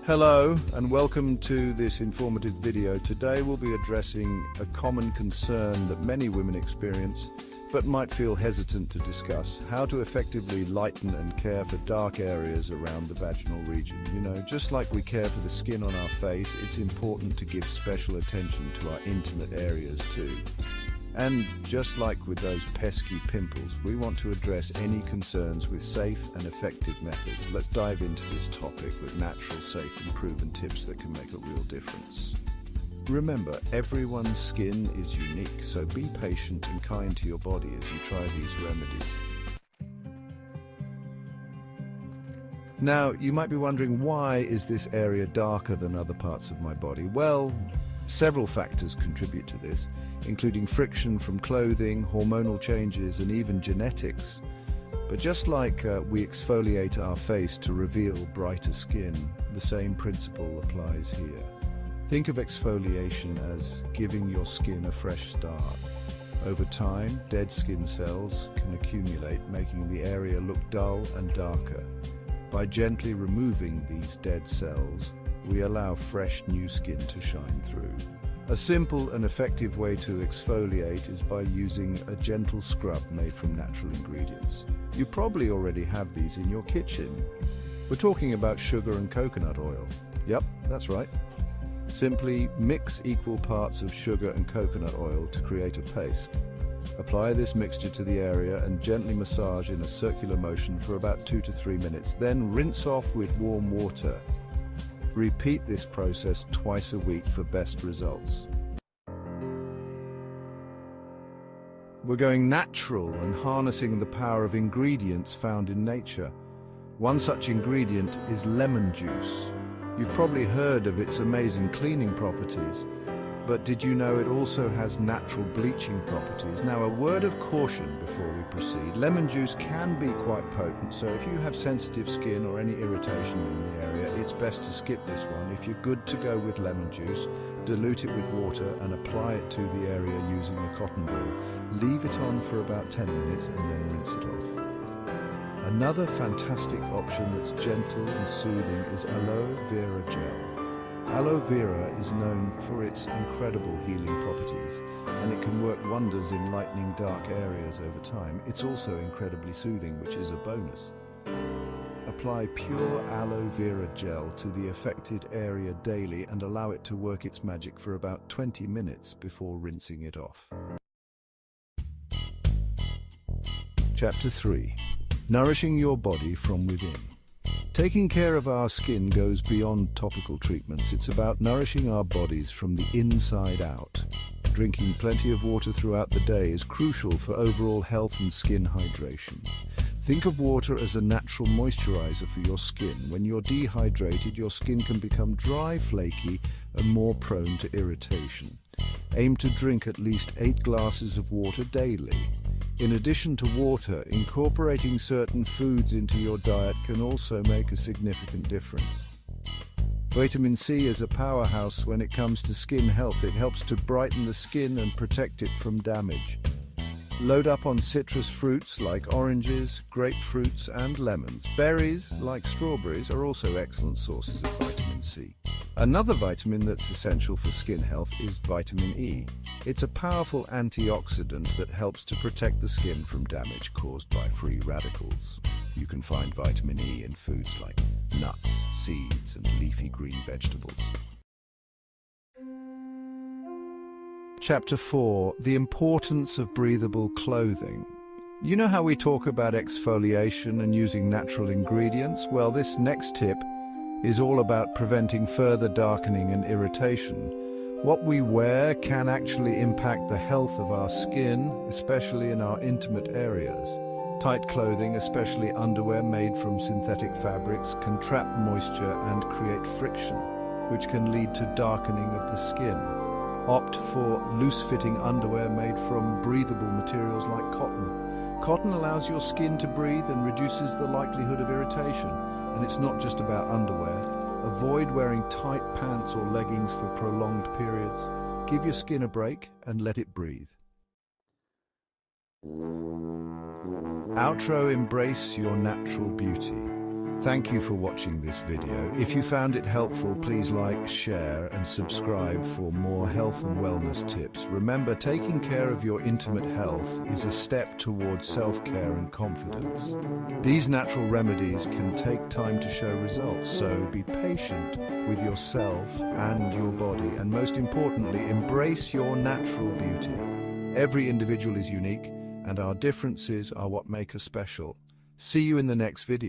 Hello and welcome to this informative video. Today we'll be addressing a common concern that many women experience but might feel hesitant to discuss: how to effectively lighten and care for dark areas around the vaginal region. You know, just like we care for the skin on our face, it's important to give special attention to our intimate areas too. And just like with those pesky pimples, we want to address any concerns with safe and effective methods. Let's dive into this topic with natural, safe and proven tips that can make a real difference. Remember, everyone's skin is unique, so be patient and kind to your body as you try these remedies. Now, you might be wondering, why is this area darker than other parts of my body? Well, several factors contribute to this, including friction from clothing, hormonal changes, and even genetics. But just like we exfoliate our face to reveal brighter skin, the same principle applies here. Think of exfoliation as giving your skin a fresh start. Over time, dead skin cells can accumulate, making the area look dull and darker. By gently removing these dead cells, we allow fresh new skin to shine through. A simple and effective way to exfoliate is by using a gentle scrub made from natural ingredients. You probably already have these in your kitchen. We're talking about sugar and coconut oil. Yep, that's right. Simply mix equal parts of sugar and coconut oil to create a paste. Apply this mixture to the area and gently massage in a circular motion for about 2 to 3 minutes. Then rinse off with warm water. Repeat this process twice a week for best results. We're going natural and harnessing the power of ingredients found in nature. One such ingredient is lemon juice. You've probably heard of its amazing cleaning properties, but did you know it also has natural bleaching properties? Now, a word of caution before we proceed. Lemon juice can be quite potent, so if you have sensitive skin or any irritation in the area, it's best to skip this one. If you're good to go with lemon juice, dilute it with water and apply it to the area using a cotton ball. Leave it on for about 10 minutes and then rinse it off. Another fantastic option that's gentle and soothing is aloe vera gel. Aloe vera is known for its incredible healing properties, and it can work wonders in lightening dark areas over time. It's also incredibly soothing, which is a bonus. Apply pure aloe vera gel to the affected area daily and allow it to work its magic for about 20 minutes before rinsing it off. Chapter 3. Nourishing your body from within. Taking care of our skin goes beyond topical treatments. It's about nourishing our bodies from the inside out. Drinking plenty of water throughout the day is crucial for overall health and skin hydration. Think of water as a natural moisturizer for your skin. When you're dehydrated, your skin can become dry, flaky, and more prone to irritation. Aim to drink at least 8 glasses of water daily. In addition to water, incorporating certain foods into your diet can also make a significant difference. Vitamin C is a powerhouse when it comes to skin health. It helps to brighten the skin and protect it from damage. Load up on citrus fruits like oranges, grapefruits, and lemons. Berries, like strawberries, are also excellent sources of vitamin C. Another vitamin that's essential for skin health is vitamin E. It's a powerful antioxidant that helps to protect the skin from damage caused by free radicals. You can find vitamin E in foods like nuts, seeds, and leafy green vegetables. Chapter 4. The importance of breathable clothing. You know how we talk about exfoliation and using natural ingredients? Well, this next tip is all about preventing further darkening and irritation. What we wear can actually impact the health of our skin, especially in our intimate areas. Tight clothing, especially underwear made from synthetic fabrics, can trap moisture and create friction, which can lead to darkening of the skin. Opt for loose-fitting underwear made from breathable materials like cotton. Cotton allows your skin to breathe and reduces the likelihood of irritation. And it's not just about underwear. Avoid wearing tight pants or leggings for prolonged periods. Give your skin a break and let it breathe. Outro. Embrace your natural beauty. Thank you for watching this video. If you found it helpful, please like, share, and subscribe for more health and wellness tips. Remember, taking care of your intimate health is a step towards self-care and confidence. These natural remedies can take time to show results, so be patient with yourself and your body, and most importantly, embrace your natural beauty. Every individual is unique, and our differences are what make us special. See you in the next video.